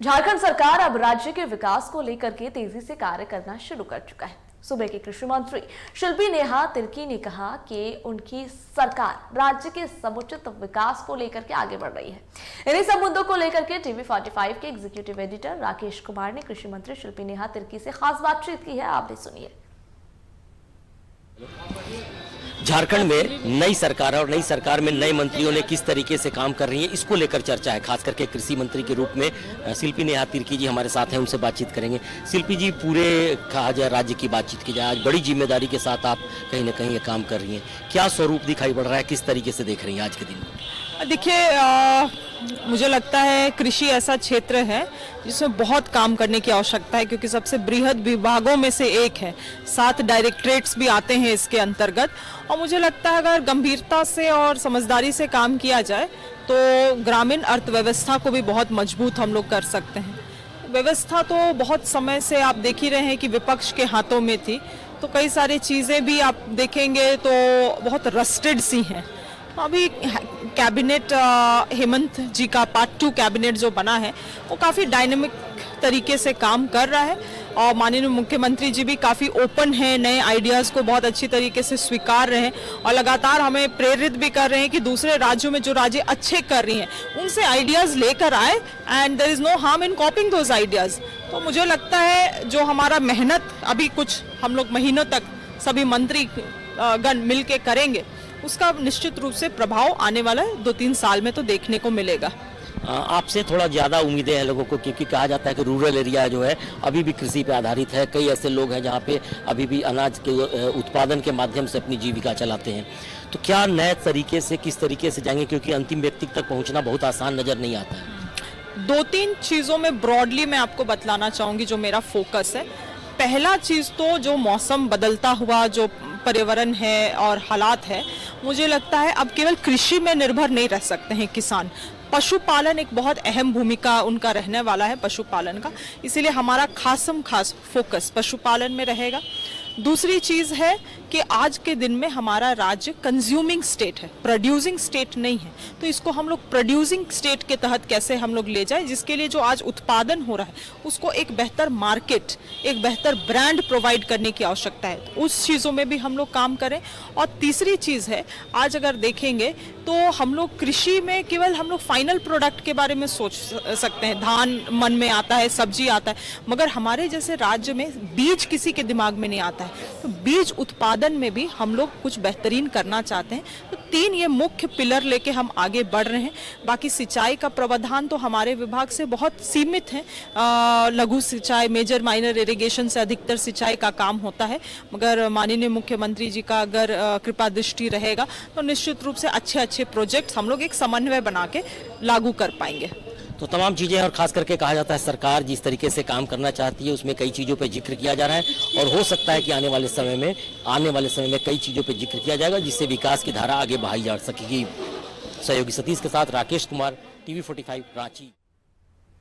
झारखंड सरकार अब राज्य के विकास को लेकर के तेजी से कार्य करना शुरू कर चुका है। सूबे के कृषि मंत्री शिल्पी नेहा तिर्की ने कहा कि उनकी सरकार राज्य के समुचित विकास को लेकर के आगे बढ़ रही है। इन्हीं सब मुद्दों को लेकर के टीवी 45 के एग्जीक्यूटिव एडिटर राकेश कुमार ने कृषि मंत्री शिल्पी नेहा तिर्की से खास बातचीत की है। आप भी सुनिए। झारखंड में नई सरकार है और नई सरकार में नए मंत्रियों ने किस तरीके से काम कर रही है, इसको लेकर चर्चा है। खास करके कृषि मंत्री के रूप में शिल्पी नेहा तिर्की जी हमारे साथ हैं, उनसे बातचीत करेंगे। शिल्पी जी, पूरे कहा जाए राज्य की बातचीत की जाए, आज बड़ी जिम्मेदारी के साथ आप कहीं ना कहीं ये काम कर रही हैं, क्या स्वरूप दिखाई पड़ रहा है, किस तरीके से देख रही हैं आज के दिन? देखिए, मुझे लगता है कृषि ऐसा क्षेत्र है जिसमें बहुत काम करने की आवश्यकता है, क्योंकि सबसे बृहद विभागों में से एक है। 7 डायरेक्टरेट्स भी आते हैं इसके अंतर्गत, और मुझे लगता है अगर गंभीरता से और समझदारी से काम किया जाए तो ग्रामीण अर्थव्यवस्था को भी बहुत मजबूत हम लोग कर सकते हैं। व्यवस्था तो बहुत समय से आप देख ही रहे हैं कि विपक्ष के हाथों में थी, तो कई सारी चीज़ें भी आप देखेंगे तो बहुत रस्टेड सी हैं। अभी कैबिनेट हेमंत जी का पार्ट 2 कैबिनेट जो बना है वो काफ़ी डायनेमिक तरीके से काम कर रहा है, और माननीय मुख्यमंत्री जी भी काफ़ी ओपन हैं, नए आइडियाज़ को बहुत अच्छी तरीके से स्वीकार रहे हैं और लगातार हमें प्रेरित भी कर रहे हैं कि दूसरे राज्यों में जो राज्य अच्छे कर रही हैं उनसे आइडियाज़ लेकर आए, and there is no harm in copying those ideas. तो मुझे लगता है जो हमारा मेहनत अभी कुछ हम लोग महीनों तक सभी मंत्री गण मिल के करेंगे, उसका निश्चित रूप से प्रभाव आने वाला 2-3 साल में तो देखने को मिलेगा। आपसे थोड़ा ज़्यादा उम्मीदें हैं लोगों को, क्योंकि कहा जाता है कि रूरल एरिया जो है अभी भी कृषि पे आधारित है। कई ऐसे लोग हैं जहाँ पे अभी भी अनाज के उत्पादन के माध्यम से अपनी जीविका चलाते हैं। तो क्या नए तरीके से, किस तरीके से जाएंगे, क्योंकि अंतिम व्यक्ति तक पहुँचना बहुत आसान नज़र नहीं आता है। 2-3 चीज़ों में ब्रॉडली मैं आपको बतलाना चाहूँगी जो मेरा फोकस है। पहला चीज़ तो जो मौसम बदलता हुआ जो पर्यावरण है और हालात है, मुझे लगता है अब केवल कृषि में निर्भर नहीं रह सकते हैं किसान। पशुपालन एक बहुत अहम भूमिका उनका रहने वाला है पशुपालन का, इसीलिए हमारा खास फोकस पशुपालन में रहेगा। दूसरी चीज़ है कि आज के दिन में हमारा राज्य कंज्यूमिंग स्टेट है, प्रोड्यूसिंग स्टेट नहीं है, तो इसको हम लोग प्रोड्यूसिंग स्टेट के तहत कैसे हम लोग ले जाए, जिसके लिए जो आज उत्पादन हो रहा है उसको एक बेहतर मार्केट, एक बेहतर ब्रांड प्रोवाइड करने की आवश्यकता है। तो उस चीज़ों में भी हम लोग काम करें। और तीसरी चीज़ है, आज अगर देखेंगे तो हम लोग कृषि में केवल हम लोग फाइनल प्रोडक्ट के बारे में सोच सकते हैं, धान मन में आता है, सब्जी आता है, मगर हमारे जैसे राज्य में बीज किसी के दिमाग में नहीं आता है। तो बीज उत्पादन में भी हम लोग कुछ बेहतरीन करना चाहते हैं। तो 3 ये मुख्य पिलर लेके हम आगे बढ़ रहे हैं। बाकी सिंचाई का प्रावधान तो हमारे विभाग से बहुत सीमित है। लघु सिंचाई, मेजर माइनर इरिगेशन से अधिकतर सिंचाई का काम होता है, मगर माननीय मुख्यमंत्री जी का अगर कृपा दृष्टि रहेगा तो निश्चित रूप से अच्छे प्रोजेक्ट्स हम लोग एक समन्वय बना के लागू कर पाएंगे। तो तमाम चीज़ें, और खास करके कहा जाता है सरकार जिस तरीके से काम करना चाहती है उसमें कई चीज़ों पे जिक्र किया जा रहा है, और हो सकता है कि आने वाले समय में कई चीज़ों पे जिक्र किया जाएगा जिससे विकास की धारा आगे बढ़ाई जा सकेगी। सहयोगी सतीश के साथ राकेश कुमार, टीवी 45 रांची।